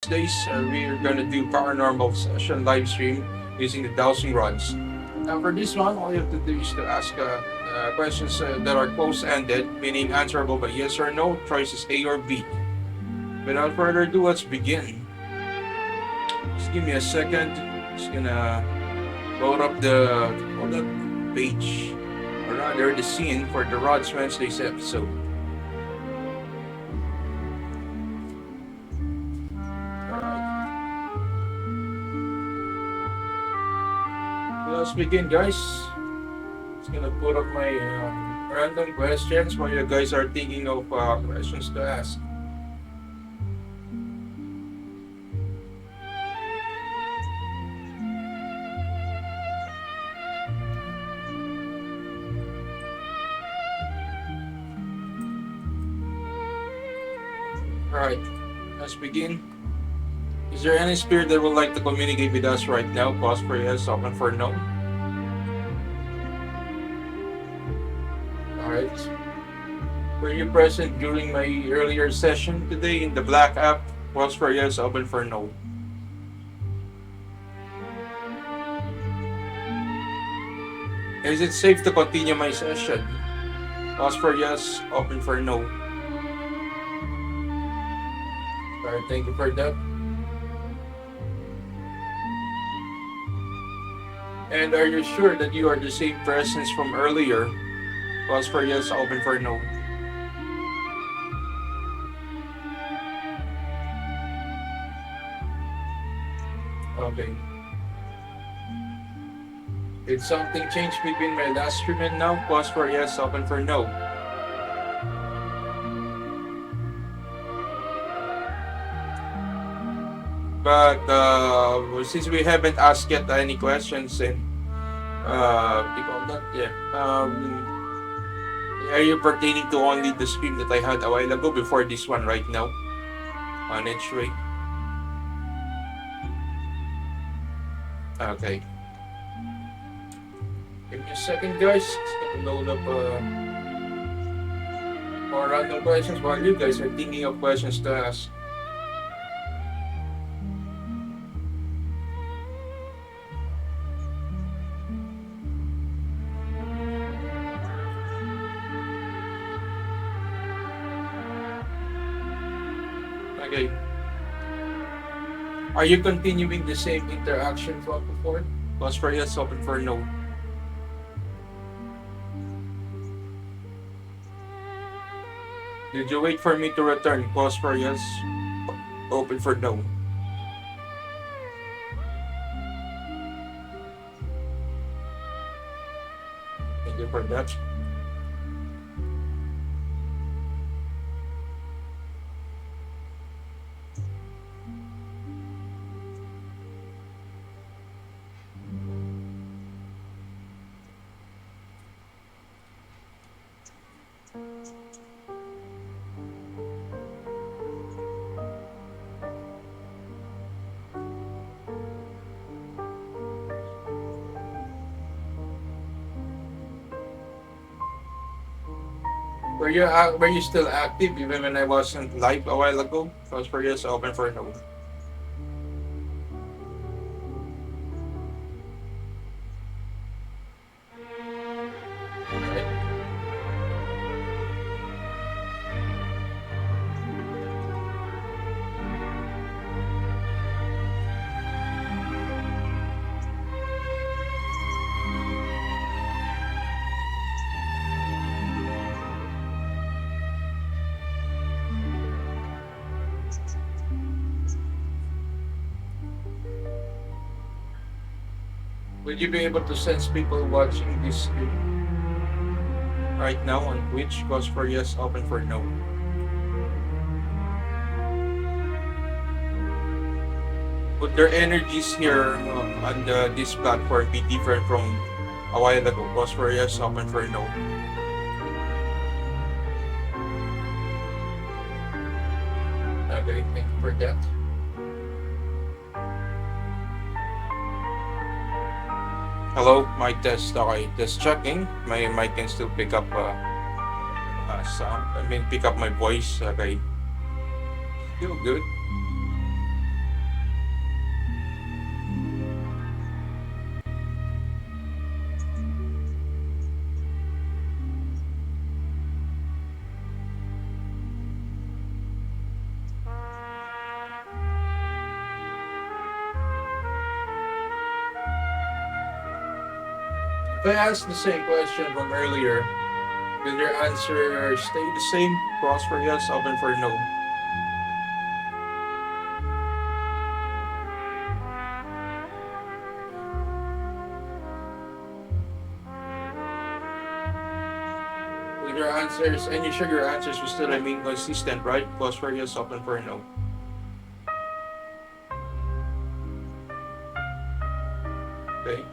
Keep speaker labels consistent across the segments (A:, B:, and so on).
A: days, we're gonna do paranormal session live stream using the dowsing rods. Now, for this one, all you have to do is to ask questions that are close-ended, meaning answerable by yes or no. Choices A or B. Without further ado, let's begin. Just give me a second. Just gonna load up the page, or rather the scene for the Rods Wednesdays episode. Let's begin, guys. Just gonna put up my random questions while you guys are thinking of questions to ask. Alright, let's begin. Is there any spirit that would like to communicate with us right now? Pause for yes, open for no. Alright. Were you present during my earlier session today in the black app? Pause for yes, open for no. Is it safe to continue my session? Pause for yes, open for no. Alright, thank you for that. And are you sure that you are the same presence from earlier? Pause for yes, open for no. Okay. Did something change between my last stream and now? Pause for yes, open for no. But since we haven't asked yet any questions, and are you pertaining to only the stream that I had a while ago before this one right now? On each way. Okay. Give me a second, guys. Just gonna load up more random questions while you guys are thinking of questions to ask. Okay. Are you continuing the same interaction from before? Pause for yes, open for no. Did you wait for me to return? Pause for yes, open for no. Thank you for that. Were you still active even when I wasn't live a while ago? Pause for yes, open for no. Right. Will you be able to sense people watching this stream right now on Twitch? Pause for yes, open for no. Would their energies here on this platform be different from a while ago? Pause for yes, open for no. Okay, thank you for that. Hello, mic test. Okay, just checking. My mic can still pick up sound. Pick up my voice. Okay, still good. If I ask the same question from earlier, will your answer stay the same? Cross for yes, open for no. With your answers, and you sure your answers will still remain consistent, right? Cross for yes, open for no. Okay.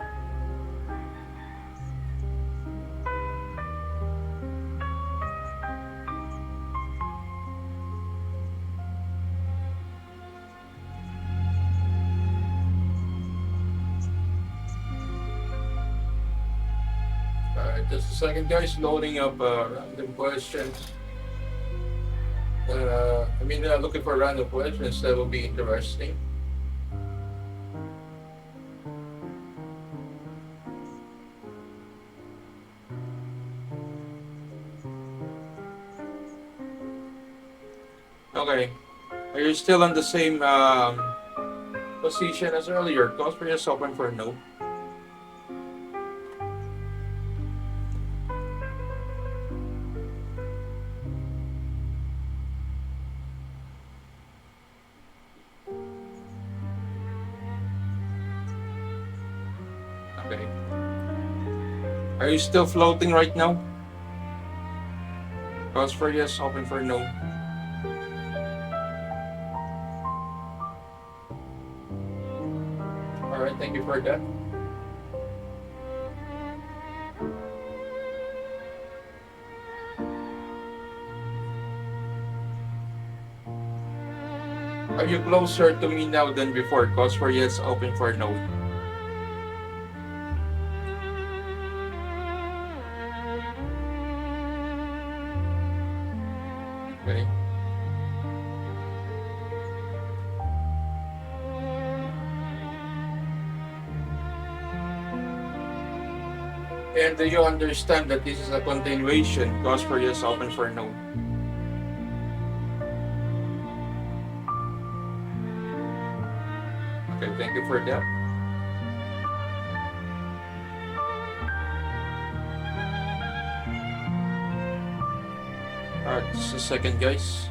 A: Just a second, guys. Loading up random questions. Looking for random questions that will be interesting. Okay. Are you still on the same position as earlier? Close for yes, open for no. Okay. Are you still floating right now? Close for yes, open for no. Alright, thank you for that. Are you closer to me now than before? Close for yes, open for no. Okay. And do you understand that this is a continuation? Close for yes, open for no. Okay, thank you for that. Alright, just a second, guys.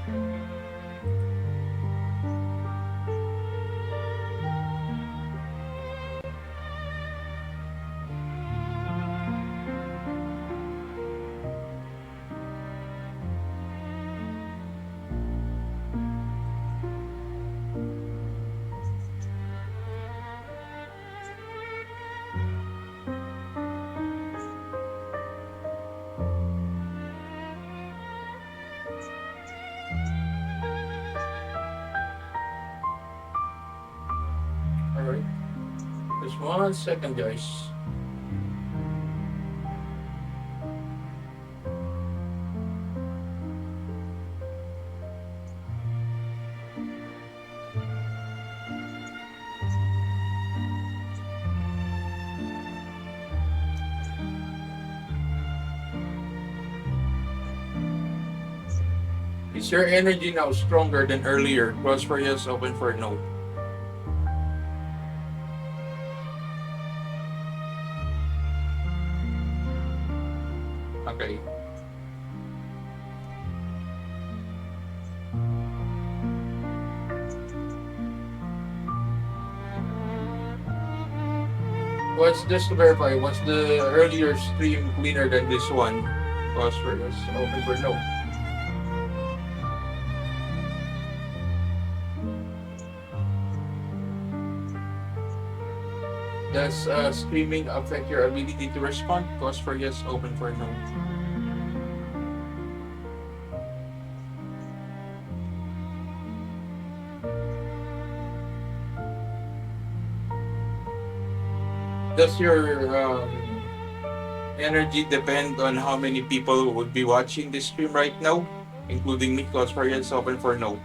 A: Alright. Just 1 second, guys. Is your energy now stronger than earlier? Close for yes, open for no. Okay. Just to verify, was the earlier stream cleaner than this one? Close for yes, open for no. Does streaming affect your ability to respond? Close for yes, open for no. Does your energy depend on how many people would be watching this stream right now, including me? Close for yes, open for no.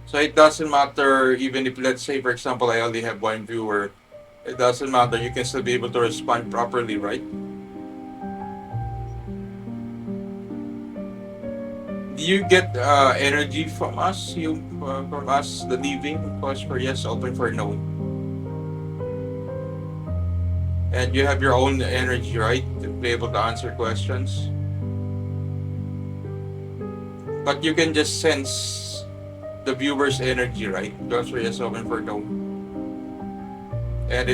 A: So it doesn't matter, even if, let's say, for example, I only have one viewer, it doesn't matter, you can still be able to respond properly, right? Do you get energy from us? From us, the living? Pause for yes, open for no. And you have your own energy, right, to be able to answer questions. But you can just sense the viewer's energy, right? Pause for yes, open for no. And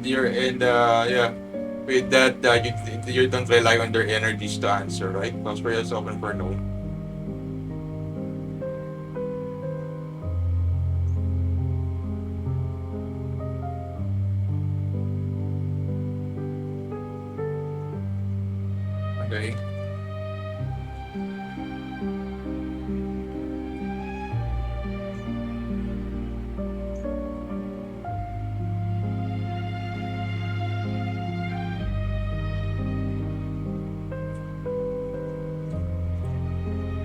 A: yeah, with that you don't rely on their energies to answer, right? Pause for yes, open for no. Okay.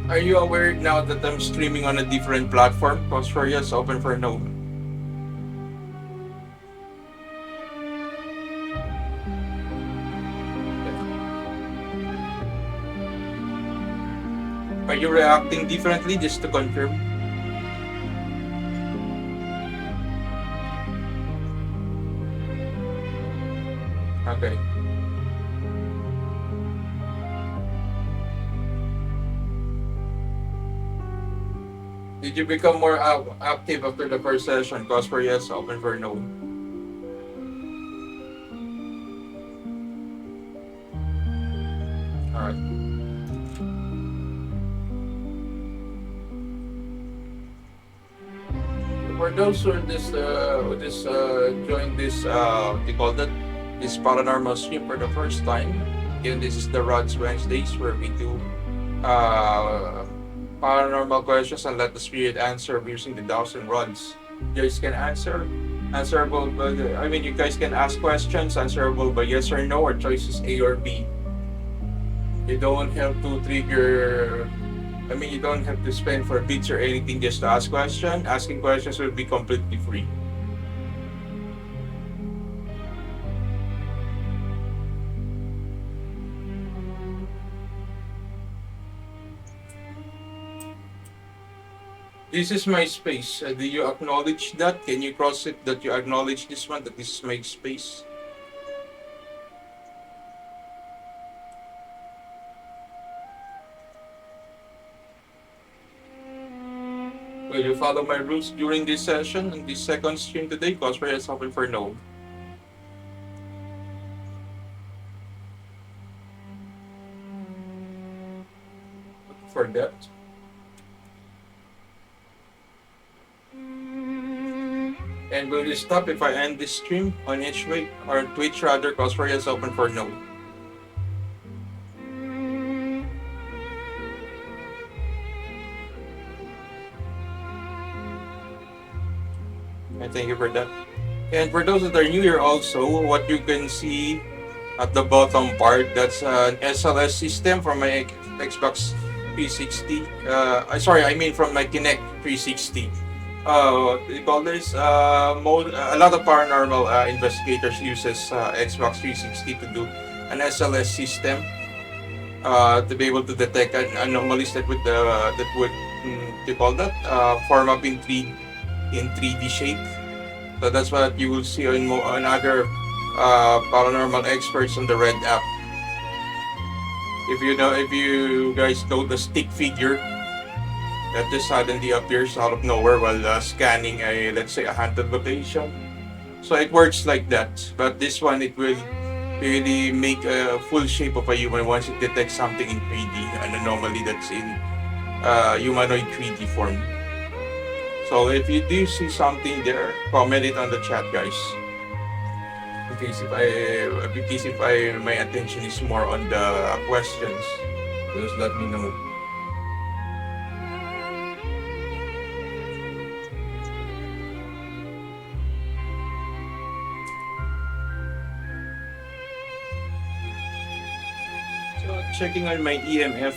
A: Are you aware now that I'm streaming on a different platform? Pause for yes, open for no. Are you reacting differently, just to confirm? Okay. Did you become more active after the first session? Pause for yes, open for no. Alright. For those who joined this what do you call that? This paranormal stream for the first time. Again, this is the Rods Wednesdays where we do uh, paranormal questions and let the spirit answer using the dowsing rods. You guys can answerable. I mean, you guys can ask questions answerable by yes or no, or choices A or B. You don't have to trigger. I mean, you don't have to spend for bits or anything just to ask questions. Asking questions will be completely free. This is my space. Do you acknowledge that? Can you cross it that you acknowledge this one, that this is my space? Will you follow my rules during this session and this second stream today? Cause for yes, open for no. For that. And will you stop if I end this stream on each way or Twitch rather? Cause for yes, open for no. And thank you for that. And for those that are new here also, what you can see at the bottom part, that's an SLS system from my Xbox 360. I mean from my Kinect 360. What do you call this? A lot of paranormal investigators uses Xbox 360 to do an SLS system to be able to detect anomalies that would what do you call that? Form up in 3D shape. So that's what you will see on other paranormal experts on the Red app. If you guys know the stick figure that just suddenly appears out of nowhere while scanning let's say a haunted location. So it works like that. But this one, it will really make a full shape of a human once it detects something in 3D, an anomaly that's in humanoid 3D form. So if you do see something there, comment it on the chat, guys. In case if my attention is more on the questions, just let me know. So checking on my EMF,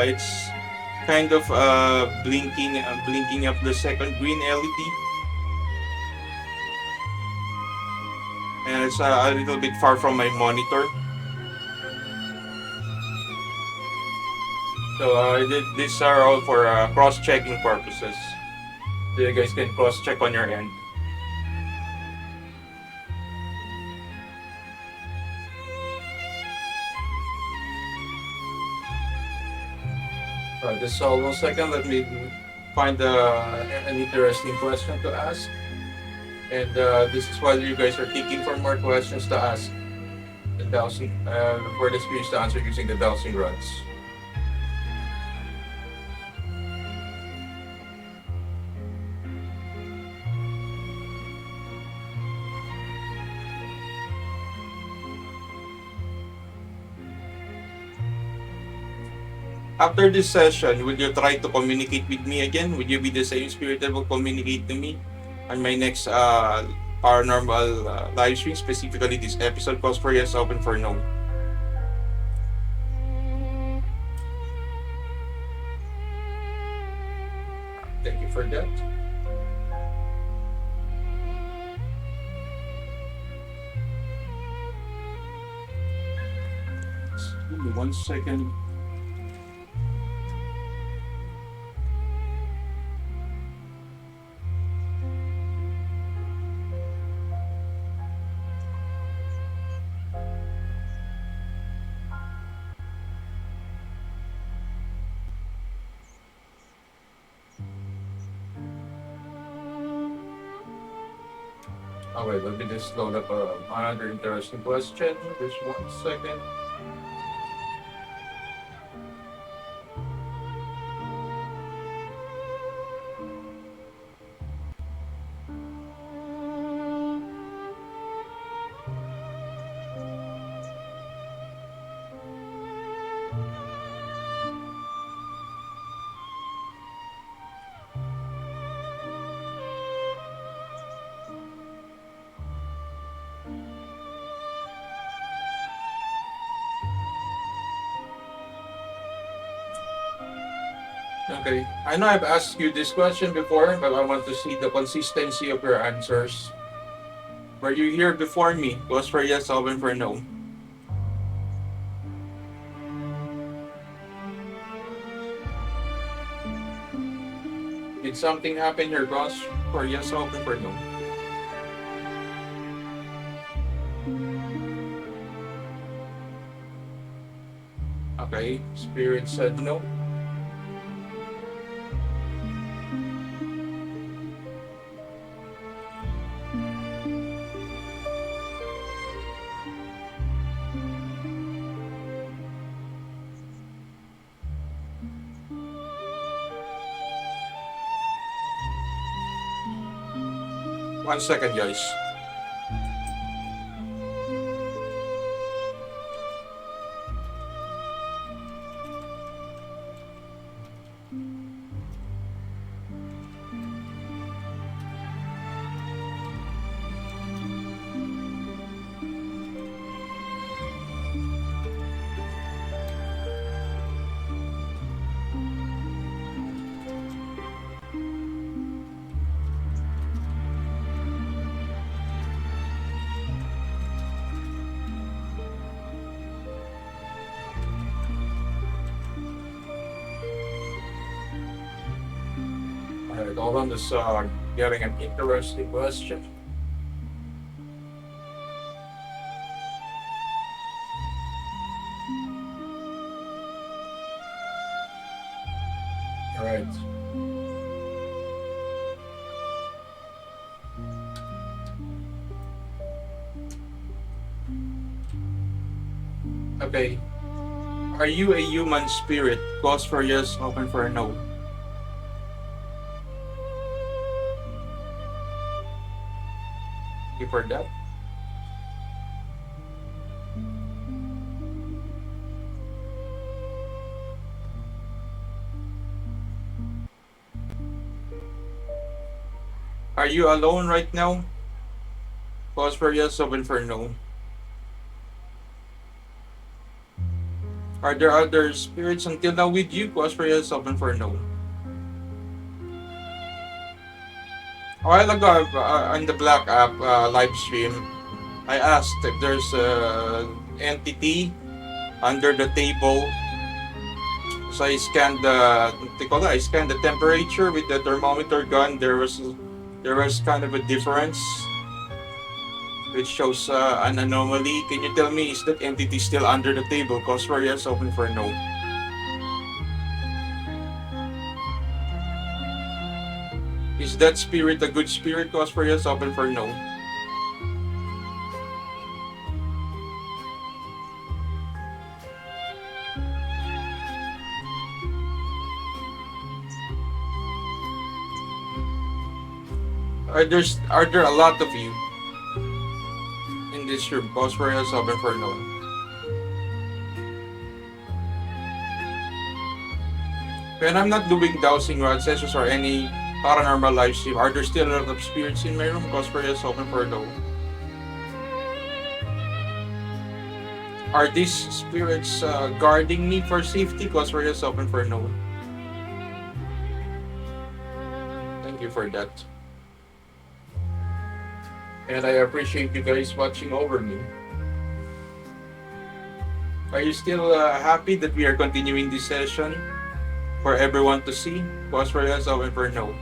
A: it's kind of blinking up the second green LED. And it's a little bit far from my monitor. So these are all for cross-checking purposes. So you guys can cross-check on your end. Just hold 1 second. Let me find an interesting question to ask. And this is while you guys are thinking for more questions to ask the dowsing for the experience to answer using the dowsing rods. After this session, will you try to communicate with me again? Would you be the same spirit that will communicate to me on my next paranormal live stream? Specifically, this episode calls for yes, open for no. Thank you for that. Give me 1 second. Alright, let me just load up another interesting question. Just 1 second. Okay, I know I've asked you this question before, but I want to see the consistency of your answers. Were you here before me? Goes for yes, open for no. Did something happen here, goes for yes, open for no? Okay, spirit said no. One second, guys. Alright, hold on, just getting an interesting question. Alright. Okay. Are you a human spirit? Goes for yes, open for no. Thank you for that. Are you alone right now? Goes for yes, open for no. Are there other spirits until now with you? Goes for yes, open for no. A while ago, on the Black app live stream, I asked if there's an entity under the table. So I scanned I scanned the temperature with the thermometer gun. There was kind of a difference, which shows an anomaly. Can you tell me, is that entity still under the table? Cause for yes, open for no. Is that spirit a good spirit? Cause for yes, open for no. Are there a lot of you in this room? Cause for yes, open for no. When I'm not doing dowsing rod sessions or any paranormal live stream, are there still a lot of spirits in my room? Cause for yes, open for no. Are these spirits guarding me for safety? Cause for yes, open for no. Thank you for that. And I appreciate you guys watching over me. Are you still happy that we are continuing this session for everyone to see? Pause for yes, open for no.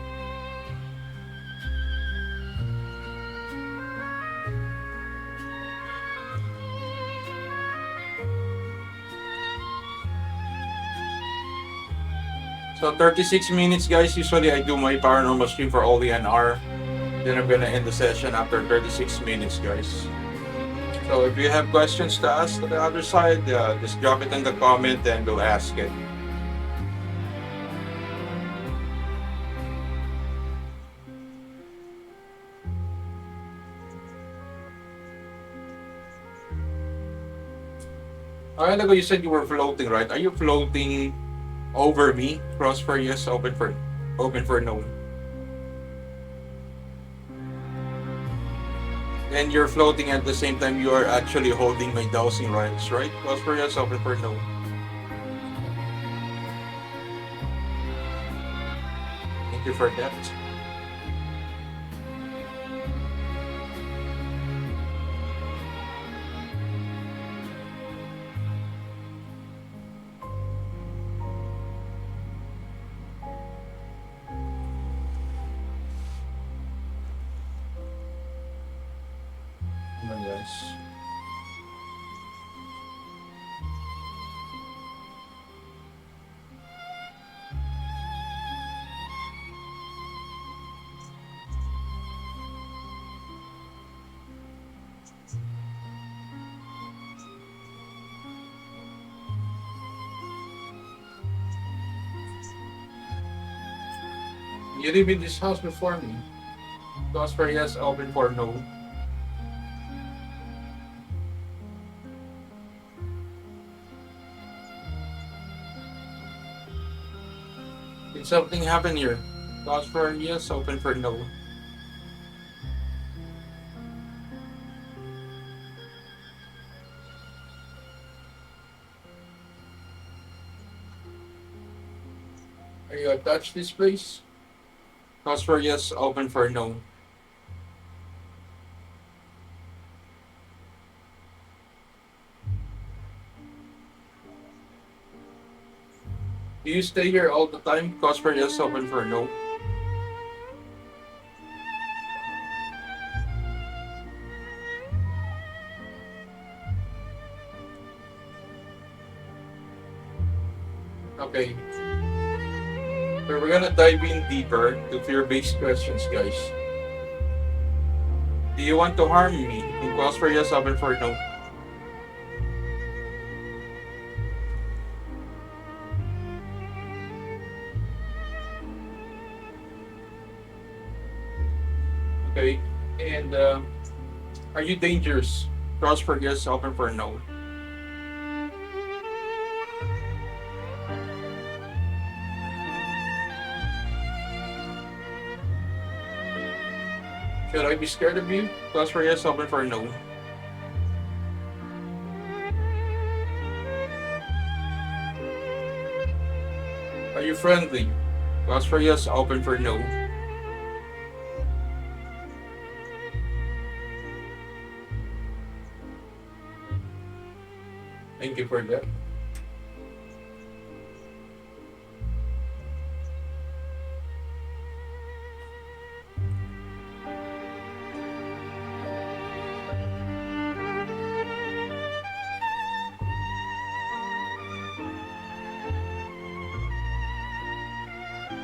A: So 36 minutes, guys. Usually I do my paranormal stream for only an hour. Then I'm gonna end the session after 36 minutes, guys. So if you have questions to ask to the other side, just drop it in the comment and we'll ask it. A while ago you said you were floating, right? Are you floating over me? Cross for yes, open for no. And you're floating at the same time you are actually holding my dowsing rods, right? Cross for yes, open for no. Thank you for that. Come on, guys. You live in this house before me. Cross for yes, open for no. Did something happen here? Cross for yes, open for no. Are you attached this place? Cross for yes, open for no. Do you stay here all the time? Cross for yes, open for no. Okay. So we're gonna dive in deeper to fear-based questions, guys. Do you want to harm me? Cross for yes, open for no. Okay. And are you dangerous? Cross for yes, open for no. Should I be scared of you? Cross for yes, open for no. Are you friendly? Cross for yes, open for no. Thank you for that.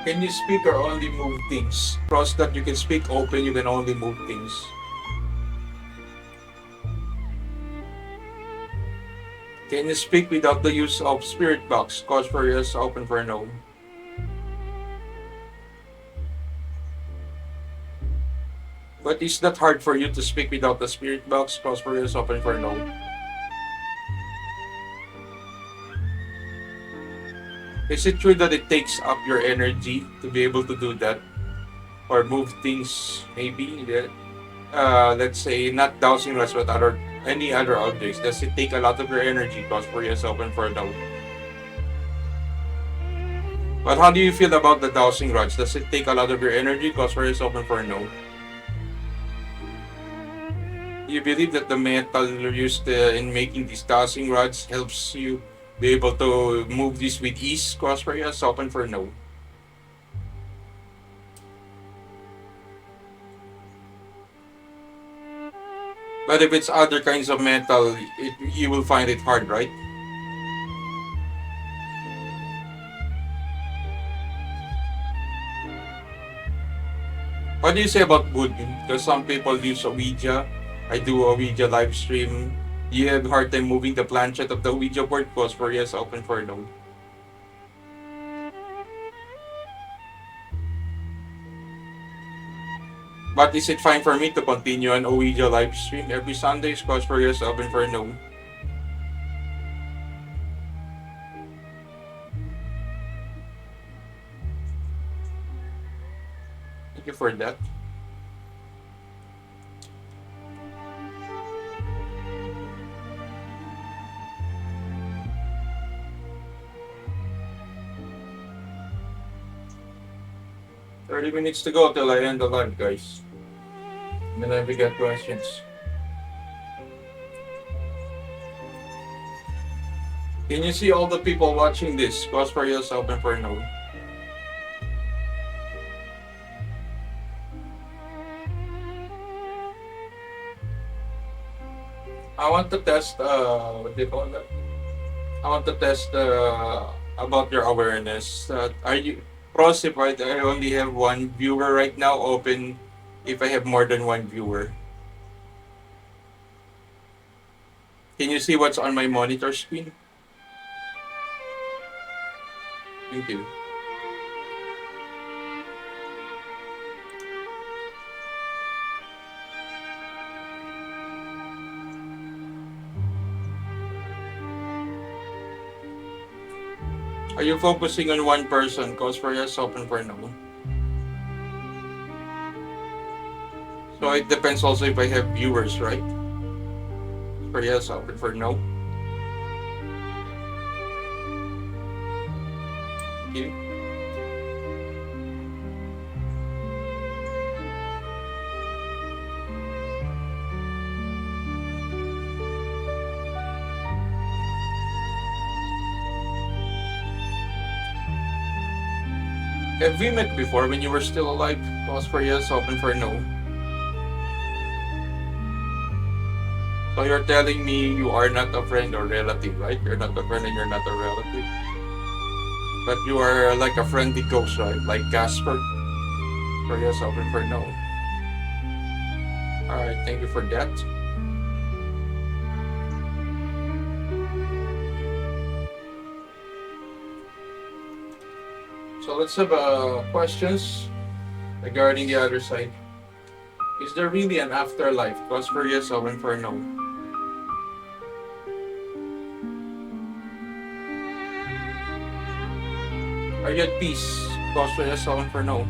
A: Can you speak or only move things? Cross that you can speak, open, you can only move things. Can you speak without the use of spirit box? Cause for yes, open for no. But is that hard for you to speak without the spirit box? Cause for yes, open for no. Is it true that it takes up your energy to be able to do that? Or move things, maybe? Let's say, not dowsing rods, but any other objects. Does it take a lot of your energy? Cause for yes, open for no. But how do you feel about the dowsing rods? Does it take a lot of your energy? Cause for yes, open for no. You believe that the metal used in making these dowsing rods helps you be able to move this with ease? Cause for yes, open for no. But if it's other kinds of metal, you will find it hard, right? What do you say about wood? Because some people use a Ouija. I do a Ouija live stream. You have a hard time moving the planchette of the Ouija board? Cause for yes, open for no. But is it fine for me to continue an Ouija live stream every Sunday? Cause for yes, open for no. Thank you for that. "30 minutes to go till I end the live, guys. And then we get questions. Can you see all the people watching this? Cause for yes, open for no. I want to test, what do you call that? I want to test about your awareness. Are you, pros if I only have one viewer right now, open if I have more than one viewer. Can you see what's on my monitor screen? Thank you. Are you focusing on one person? Cause for yes, open for no. So it depends also if I have viewers, right? For yes, open for no. Thank you. Have we met before when you were still alive? Pause for yes, open for no. So you're telling me you are not a friend or relative, right? You're not a friend and you're not a relative. But you are like a friendly ghost, right? Like Casper. For yes, open for no. Alright, thank you for that. So let's have questions regarding the other side. Is there really an afterlife? Pause for yes, open for no. Are you at peace? Pause for yes, open for no.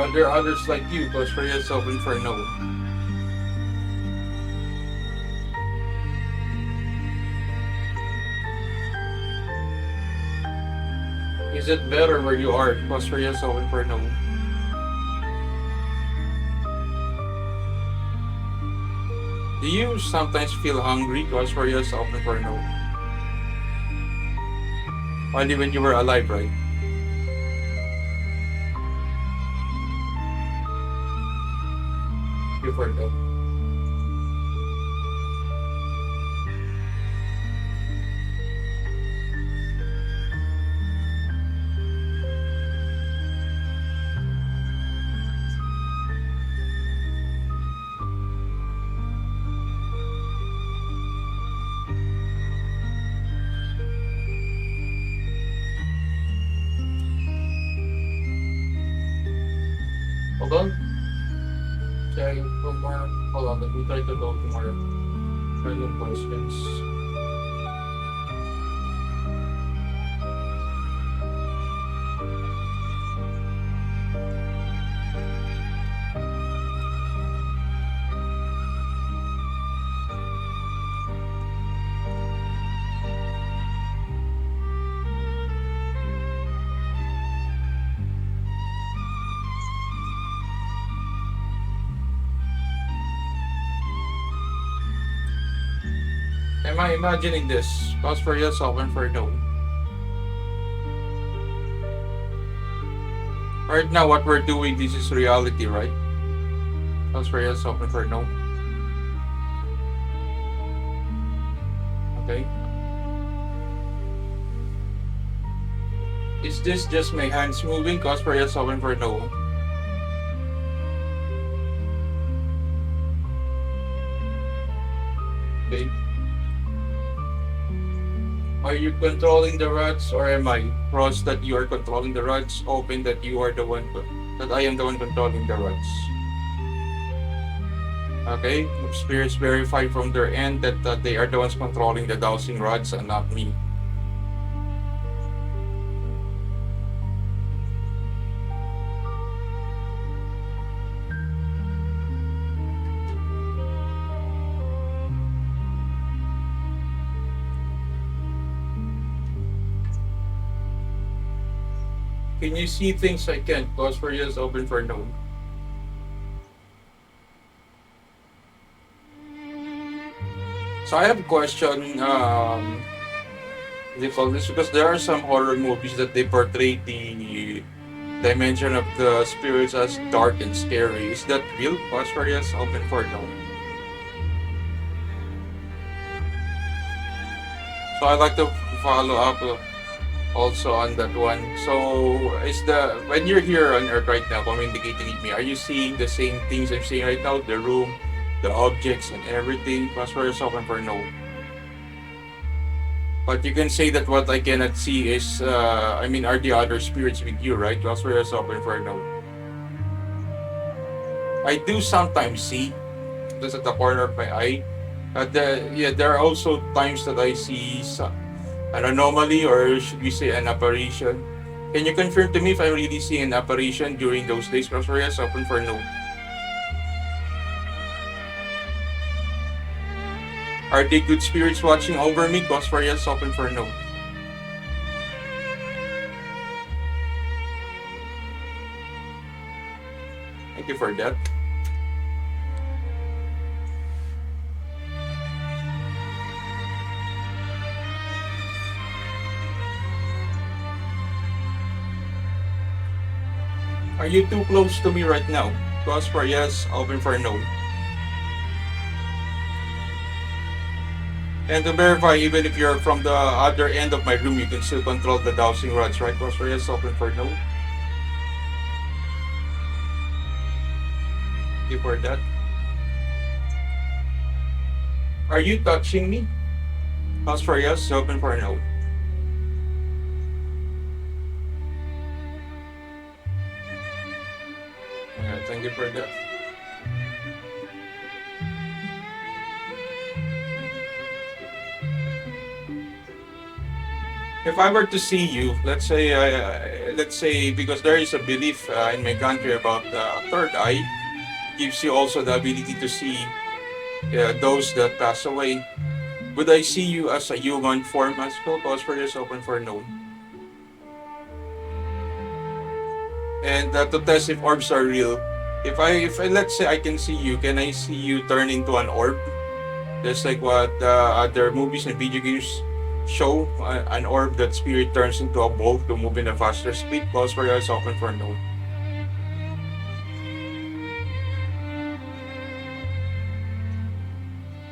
A: Are there others like you? Pause for yes, open for no. Is it better where you are? Pause for yes, open for no. Do you sometimes feel hungry? Pause for yes, open for no. Only when you were alive, right? You for that. more. Hold on, let me try to go to more random questions. Am I imagining this? Pause for yes, open for no. Right now, what we're doing, this is reality, right? Pause for yes, open for no. Okay. Is this just my hands moving? Pause for yes, open for no. Okay. Are you controlling the rods or am I? Cross that you are controlling the rods. Open that you are the one, that I am the one controlling the rods. Okay. Spirits verify from their end that they are the ones controlling the dowsing rods and not me. Can you see things I can't? Pause for yes, open for no. So I have a question. They call this because there are some horror movies that they portray the dimension of the spirits as dark and scary. Is that real? Pause for yes, open for no. So I like to follow up also on that one. So is the when you're here on Earth right now communicating with me, are you seeing the same things I'm seeing right now? The room, the objects and everything? Pause for yes, open for no. But you can say that what I cannot see is, are the other spirits with you, right? Pause for yes, open for no. I do sometimes see just at the corner of my eye. There are also times that I see an anomaly, or should we say an apparition. Can you confirm to me if I'm really seeing an apparition during those days? Pause for yes, open for no. Are they good spirits watching over me? Pause for yes, open for no. Thank you for that. Are you too close to me right now? Pause for yes, open for no. And to verify, even if you're from the other end of my room, you can still control the dowsing rods, right? Pause for yes, open for no. Thank you for that. Are you touching me? Pause for yes, open for no. Okay, thank you for that. If I were to see you, let's say because there is a belief in my country about the third eye, gives you also the ability to see those that pass away. Would I see you as a human form as well? Pause for this, open for no. And to test if orbs are real, if I let's say I can see you, can I see you turn into an orb? Just like what other movies and video games show, an orb that spirit turns into a ball to move in a faster speed. Pause for yours, open for no.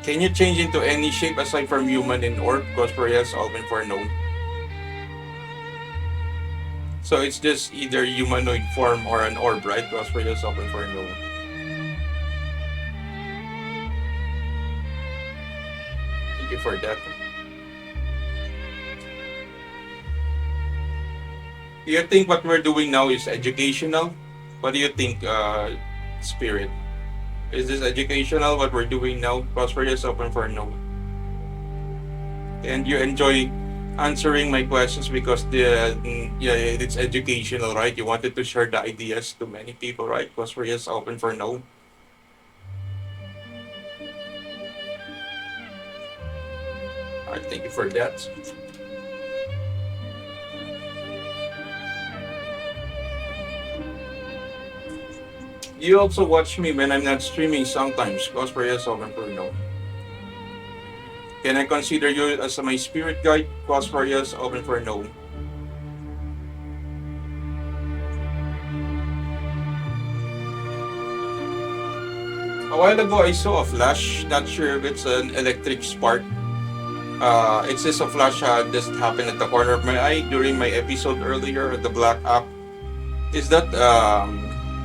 A: Can you change into any shape aside from human and orb? Pause for yes, open for no. So it's just either humanoid form or an orb, right? Pause for yes, open for no. Thank you for that. Do you think what we're doing now is educational? What do you think, Spirit? Is this educational what we're doing now? Pause for yes, open for no. And you enjoy answering my questions because yeah, it's educational, right? You wanted to share the ideas to many people, right? Pause for yes, open for no. All right, thank you for that. You also watch me when I'm not streaming sometimes. Pause for yes, open for no. Can I consider you as my spirit guide? Pause for yes, open for no. A while ago, I saw a flash. Not sure if it's an electric spark. It says a flash just happened at the corner of my eye during my episode earlier at the Black App. Is that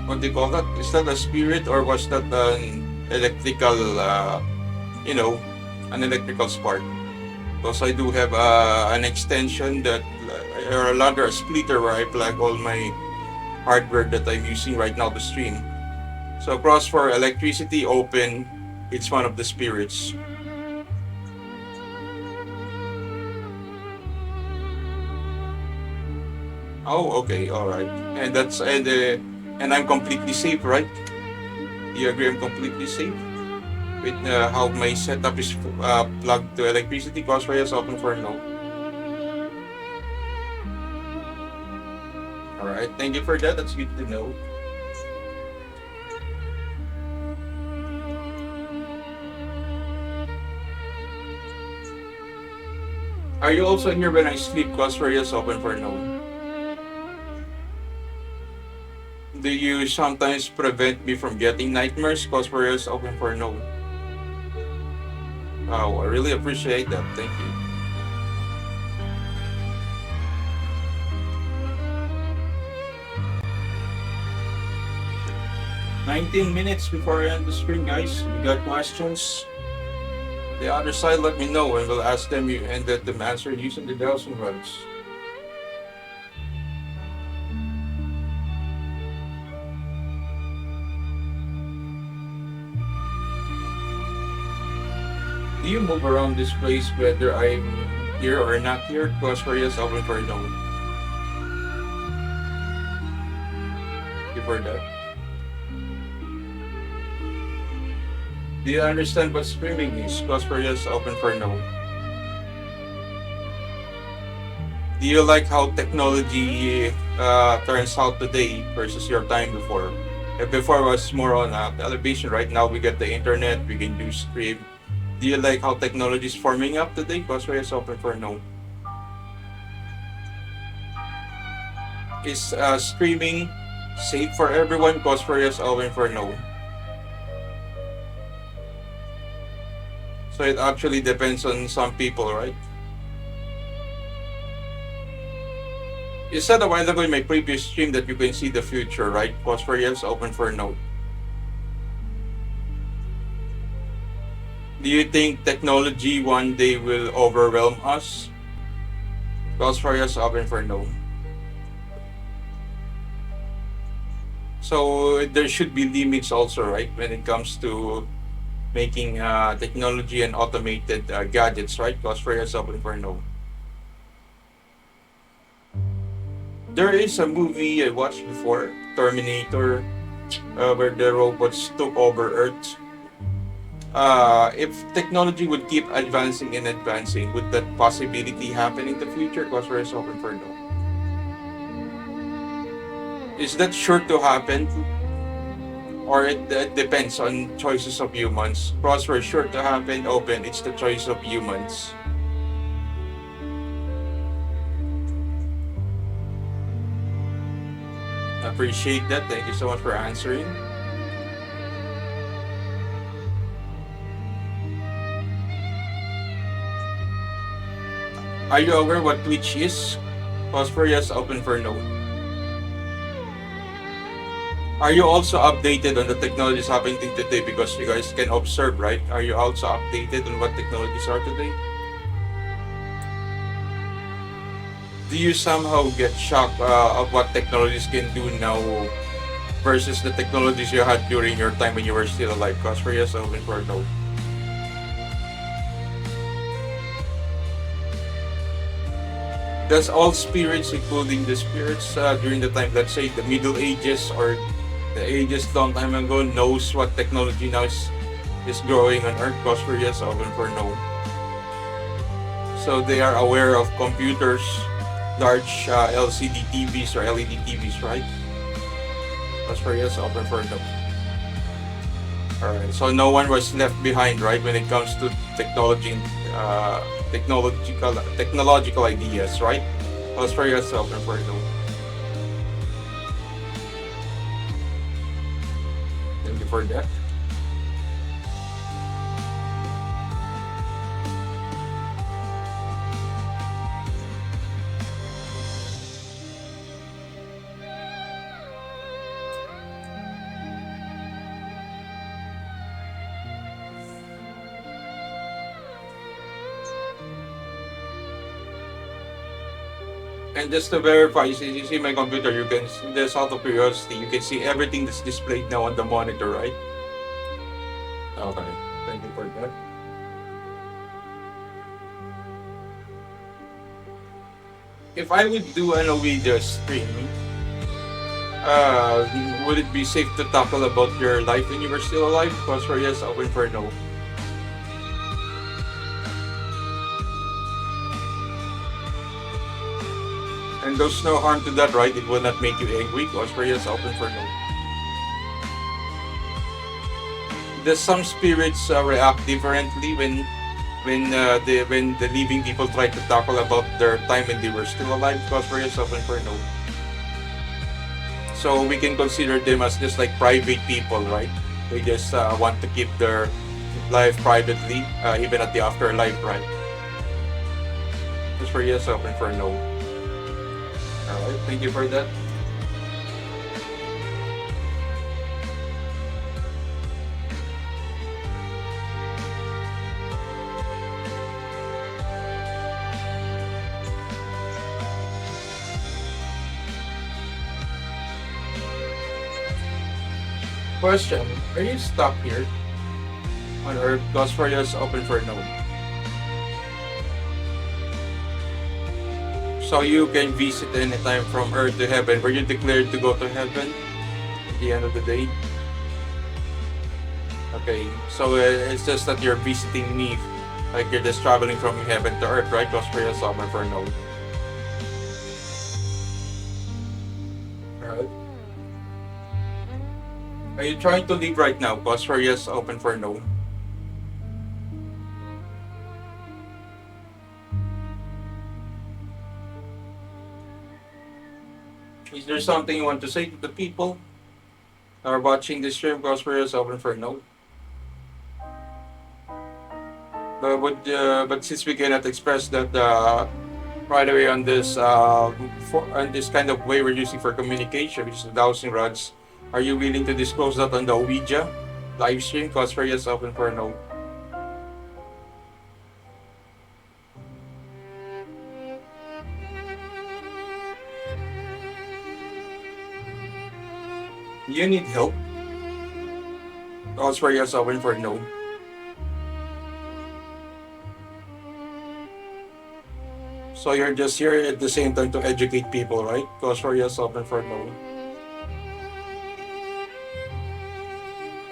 A: what do you call that? Is that a spirit or was that an electrical you know an electrical spark? Because I do have an extension that or rather a splitter where I plug all my hardware that I'm using right now to stream. So cross for electricity open. It's one of the spirits. Oh, okay, all right. And I'm completely safe, right? Do you agree I'm completely safe with how my setup is plugged to electricity? Crossfire is open for no. All right, thank you for that. That's good to know. Are you also here when I sleep? Crossfire is open for no. Do you sometimes prevent me from getting nightmares? Crossfire is open for no. Oh, I really appreciate that. Thank you. 19 minutes before I end the stream, guys. You got questions? The other side, let me know and we'll ask them and let them answer using the dowsing rods. Do you move around this place whether I'm here or not here? Close for yes, open for no. Before that. Do you understand what streaming is? Close for yes, open for no. Do you like how technology turns out today versus your time before? Before was more on television. Right now we get the internet. We can do stream. Do you like how technology is forming up today? Close for yes, open for no. Is streaming safe for everyone? Close for yes, open for no. So it actually depends on some people, right? You said a while ago in my previous stream that you can see the future, right? Pause for yes, open for no. Do you think technology one day will overwhelm us? Pause for yes, open for no. So there should be limits also, right? When it comes to making technology and automated gadgets, right? Pause for yes, open for no. There is a movie I watched before, Terminator, where the robots took over Earth. If technology would keep advancing and advancing, would that possibility happen in the future? Crossfire is open for no. Is that sure to happen? Or it depends on choices of humans? Crossfire is sure to happen, open, it's the choice of humans. Appreciate that. Thank you so much for answering. Are you aware what Twitch is? Pause for yes, open for no. Are you also updated on the technologies happening today? Because you guys can observe, right? Are you also updated on what technologies are today? Do you somehow get shocked of what technologies can do now versus the technologies you had during your time when you were still alive? Cause for yes, open for no. Does all spirits, including the spirits during the time, let's say the Middle Ages or the ages long time ago, knows what technology now is growing on Earth? Cause for yes, open for no. So they are aware of computers, large LCD TVs or LED TVs, right? Cause for yes, open for no. Alright, so no one was left behind, right, when it comes to technology, uh, technological ideas, right? Cause for yourself and for no. Thank you for that. And just to verify, you see my computer, you can, just out of curiosity, you can see everything that's displayed now on the monitor, right? Okay, thank you for that. If I would do an video stream, uh, would it be safe to tackle about your life when you were still alive? Because for yes, open for no. And there's no harm to that, right? It will not make you angry. Because for yes, open for no. Does some spirits react differently when the living people try to tackle about their time when they were still alive? Because for yes, open for no. So we can consider them as just like private people, right? They just want to keep their life privately, even at the afterlife, right? Just for yes, open for no. All right, thank you for that. Question: are you stuck here on Earth? Because for yes, open for no. So you can visit anytime from Earth to heaven. Were you declared to go to heaven at the end of the day? Okay, so it's just that you're visiting me, like you're just traveling from heaven to Earth, right? Because for yes, open for no. Alright. Are you trying to leave right now? Because for yes, open for no. Is there something you want to say to the people that are watching this stream? Because for yes, open for no. But since we cannot express that right away on this on this kind of way we're using for communication, which is the dowsing rods, are you willing to disclose that on the Ouija live stream? Because for yes, open for no. You need help? Because for yes, open for no. So you're just here at the same time to educate people, right? Because for yes, open for no.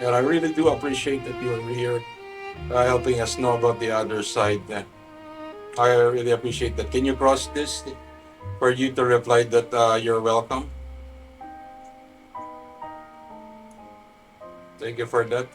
A: And I really do appreciate that you're here helping us know about the other side. I really appreciate that. Can you cross this for you to reply that you're welcome? Thank you for that.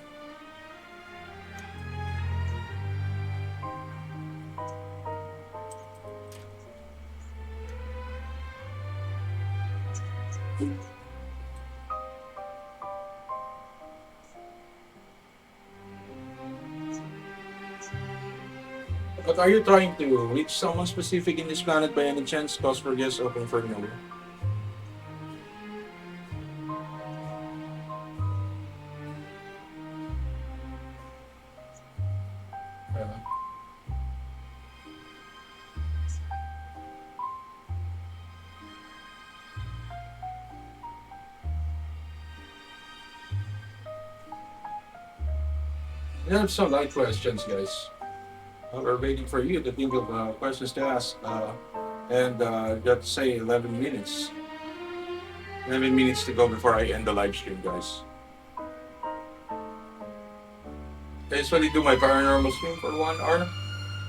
A: But are you trying to reach someone specific in this planet by any chance? Cause for yes, open for no. Uh, I have some light questions, guys. We're waiting for you to think of questions to ask. And Let's say 11 minutes. 11 minutes to go before I end the live stream, guys. I usually do my paranormal stream for 1 hour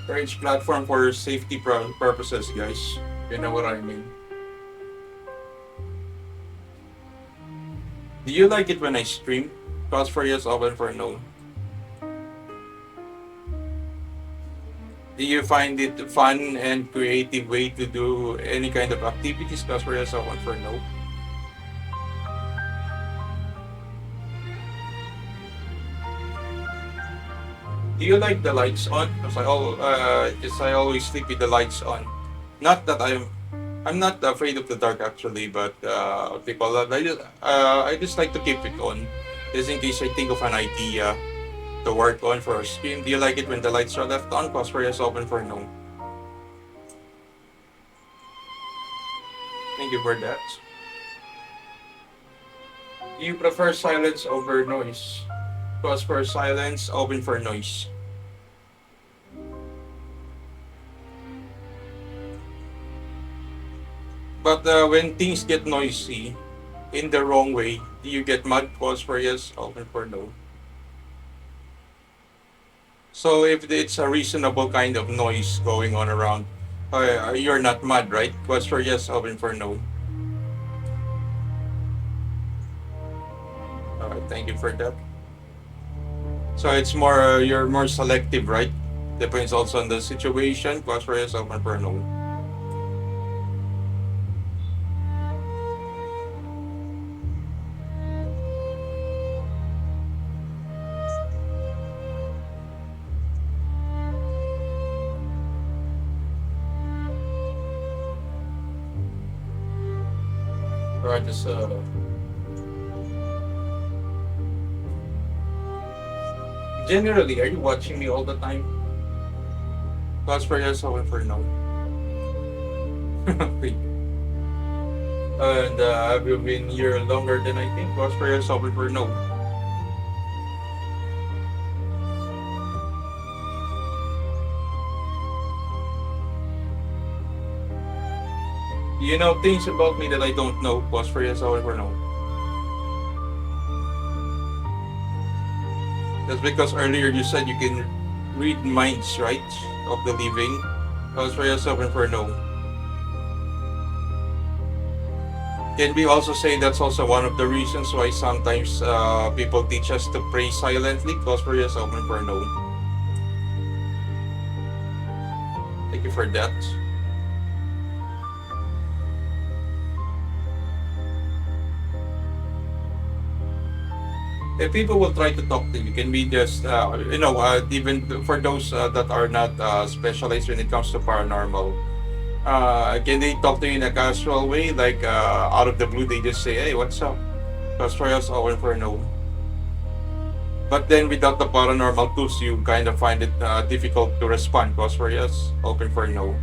A: for each platform for safety purposes, guys. You know what I mean. Do you like it when I stream? Pause for yes, open for no. Do you find it fun and creative way to do any kind of activities? Pause for yes, open for no. Do you like the lights on? Because I always sleep with the lights on. Not that I'm not afraid of the dark actually, but people I just like to keep it on, just in case I think of an idea to work on for a stream. Do you like it when the lights are left on? Pause for yes, open for no. Thank you for that. Do you prefer silence over noise? Pause for silence, open for noise. But when things get noisy in the wrong way, do you get mad? Pause for yes, open for no. So if it's a reasonable kind of noise going on around, you're not mad, right? Pause for yes, open for no. Thank you for that. So it's more you're more selective, right? Depends also on the situation. Pause for yes, open for no. Alright, just generally, are you watching me all the time? Pause for yes, open for no. Wait. And have you been here longer than I think? Pause for yes, open for no. You know things about me that I don't know. Pause for yes, open for no. That's because earlier you said you can read minds, right? Of the living. Pause for yes, open for no. Can we also say that's also one of the reasons why sometimes people teach us to pray silently? Pause for yes, open for no. Thank you for that. If people will try to talk to you, can we just, even for those that are not specialized when it comes to paranormal, can they talk to you in a casual way, like out of the blue, they just say, "Hey, what's up?" Because for us, open for no. But then without the paranormal tools, you kind of find it difficult to respond. Because for us, open for no.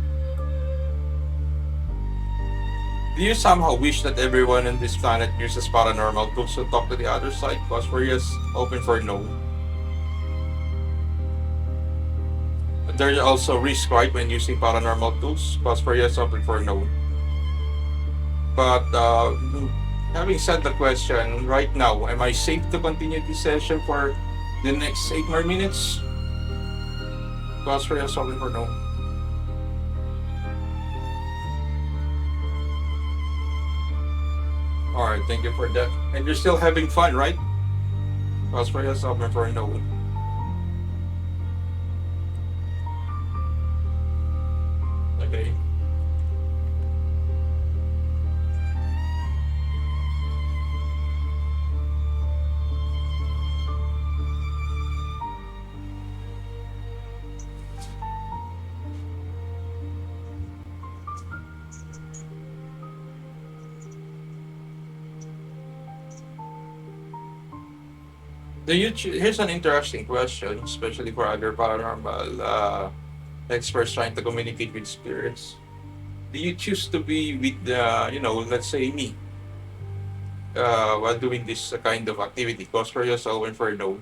A: Do you somehow wish that everyone on this planet uses paranormal tools to talk to the other side? Because for yes, open for no. There's also risk, right, when using paranormal tools? Because for yes, open for no. But having said the question, right now, am I safe to continue this session for the next 8 more minutes? Because for yes, open for no. Alright, thank you for that. And you're still having fun, right? Because for yes, open for no. Okay. Here's an interesting question, especially for other paranormal experts trying to communicate with spirits. Do you choose to be with, let's say me, while doing this kind of activity? Because for yourself and for no.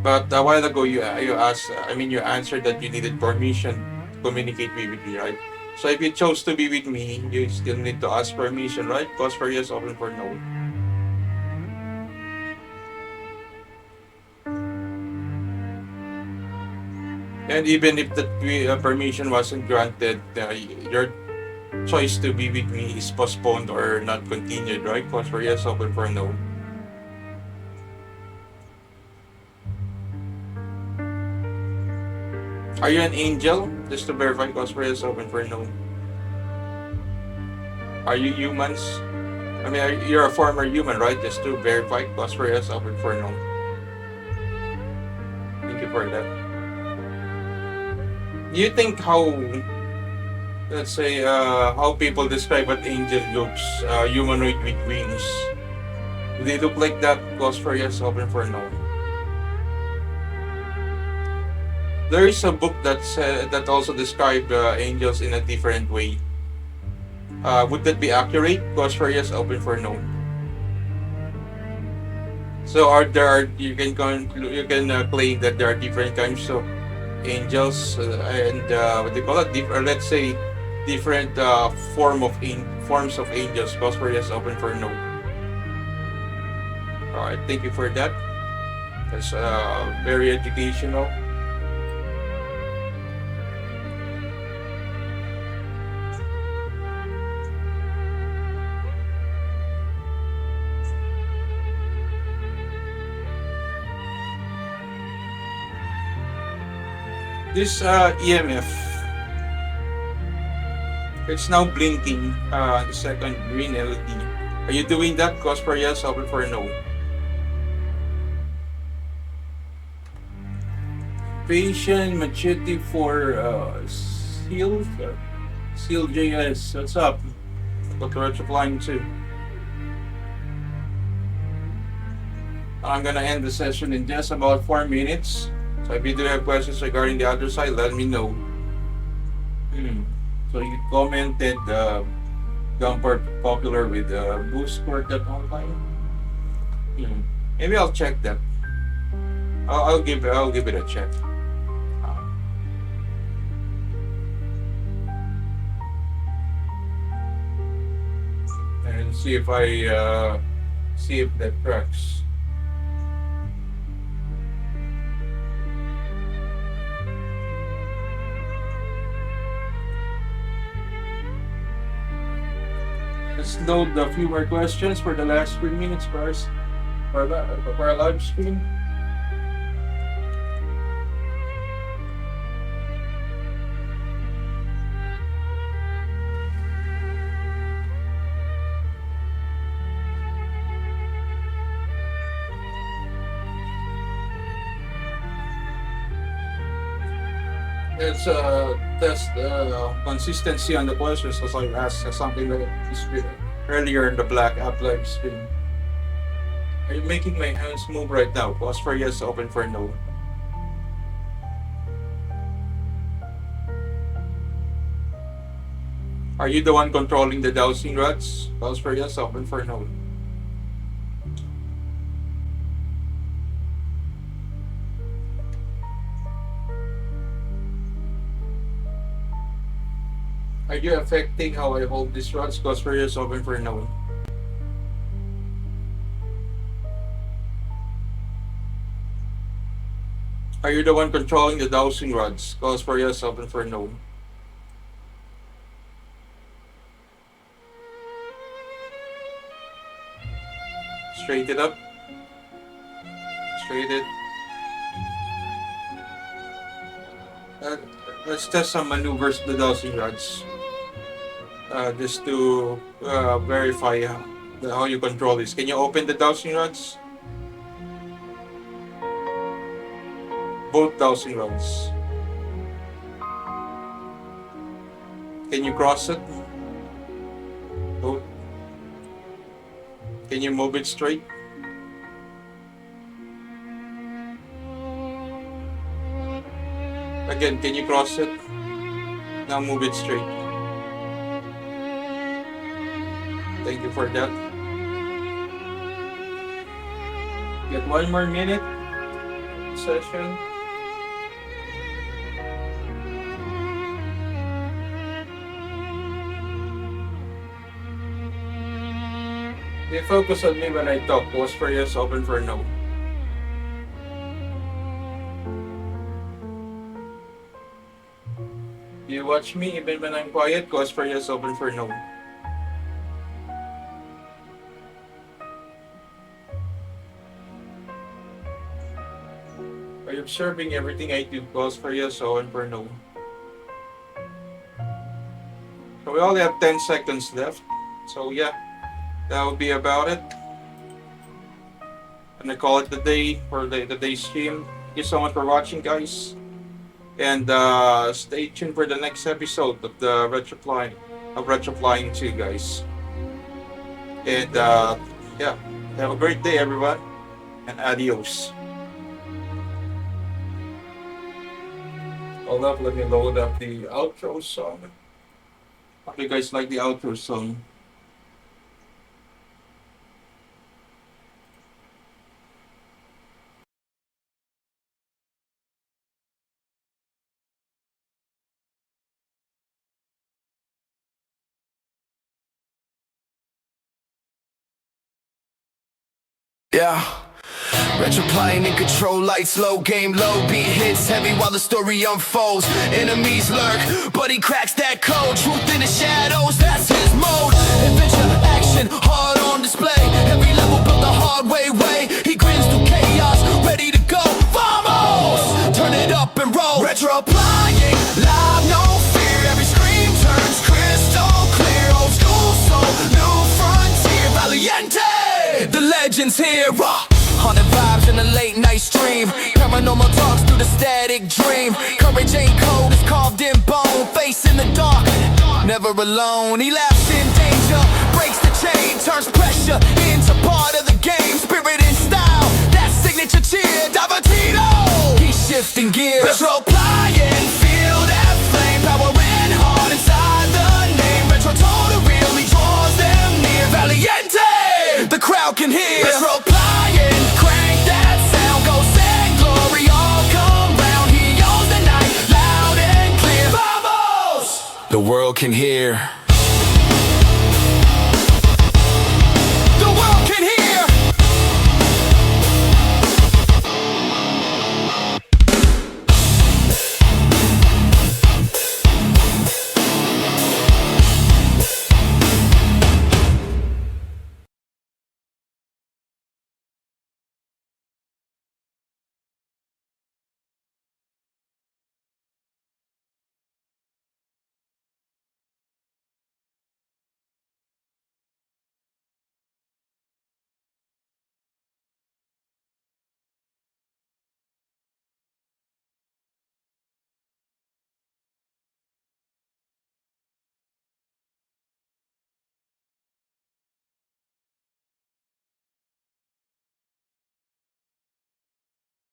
A: But a while ago, you asked, you answered that you needed permission to communicate with me, right? So if you chose to be with me, you still need to ask permission, right? Pause for yes, open for no. And even if that permission wasn't granted, your choice to be with me is postponed or not continued, right? Pause for yes, open for no. Are you an angel? Just to verify, pause for yes, open for no. Are you humans? You're a former human, right? Just to verify, pause for yes, open for no. Thank you for that. Do you think let's say, how people describe what angel looks, humanoid with wings? Do they look like that? Close for yes, open for no. There is a book that also describes angels in a different way. Would that be accurate? Close for yes, open for no. So you can claim that there are different kinds of angels and what they call it, let's say different forms of angels. Close for yes, open for no. All right, thank you for that. That's very educational. This EMF, it's now blinking the second green LED. Are you doing that? Cause for yes, open for no. Patient Machete for Seal JS. What's up? Dr. Retroplying II. I'm gonna end the session in just about 4 minutes. So if you do have questions regarding the other side, let me know. So you commented Gumpert popular with Boost Quartet online. Maybe I'll check that. I'll give it a check. And see if that tracks. Let's load a few more questions for the last 3 minutes first for our live stream. Let's test consistency on the questions as I asked something like this earlier in the Black App live stream. Are you making my hands move right now? Pause for yes, open for no. Are you the one controlling the dowsing rods? Pause for yes, open for no. Are you affecting how I hold these rods? Pause for yes, open for no. Are you the one controlling the dowsing rods? Pause for yes, open for no. Straight it up. Straight it. Let's test some maneuvers of the dowsing rods. Just to verify how you control this. Can you open the dowsing rods? Both dowsing rods. Can you cross it? Both. Can you move it straight? Again, can you cross it? Now move it straight. Thank you for that. Get 1 more minute. session. You focus on me when I talk. Pause for yes, open for no. You watch me even when I'm quiet. Pause for yes, open for no. Are you observing everything I do? Pause for yes, open for no. So we only have 10 seconds left. So yeah, that would be about it. I'm gonna call it the day for the day stream. Thank you so much for watching, guys. And stay tuned for the next episode of the Retroplying II, guys. And yeah, have a great day, everyone, and adios. Hold up, let me load up the outro song. Hope you guys like the outro song.
B: Yeah. Retroplying in control, lights low, game low, beat hits heavy while the story unfolds. Enemies lurk, but he cracks that code. Truth in the shadows, that's his mode. Adventure, action, hard on display. Every level built the hard way. He grins through chaos, ready to go. Vamos! Turn it up and roll. Retroplying, live, no fear. Every scream turns crystal clear. Old school soul, new frontier. Valiente, the legend's here. Haunted vibes in the late night stream. Paranormal talks through the static dream. Courage ain't cold, it's carved in bone. Face in the dark, never alone. He laughs in danger, breaks the chain. Turns pressure into part of the game. Spirit and style, that signature cheer. Divertido, he's shifting gears. Retroplying, feel that flame. Power and heart inside the name. Retro total real, he draws them near. Valiente, the crowd can hear. Retroplying, crank that sound. Ghost and glory all come round. He owns the night, loud and clear. Vamos! The world can hear.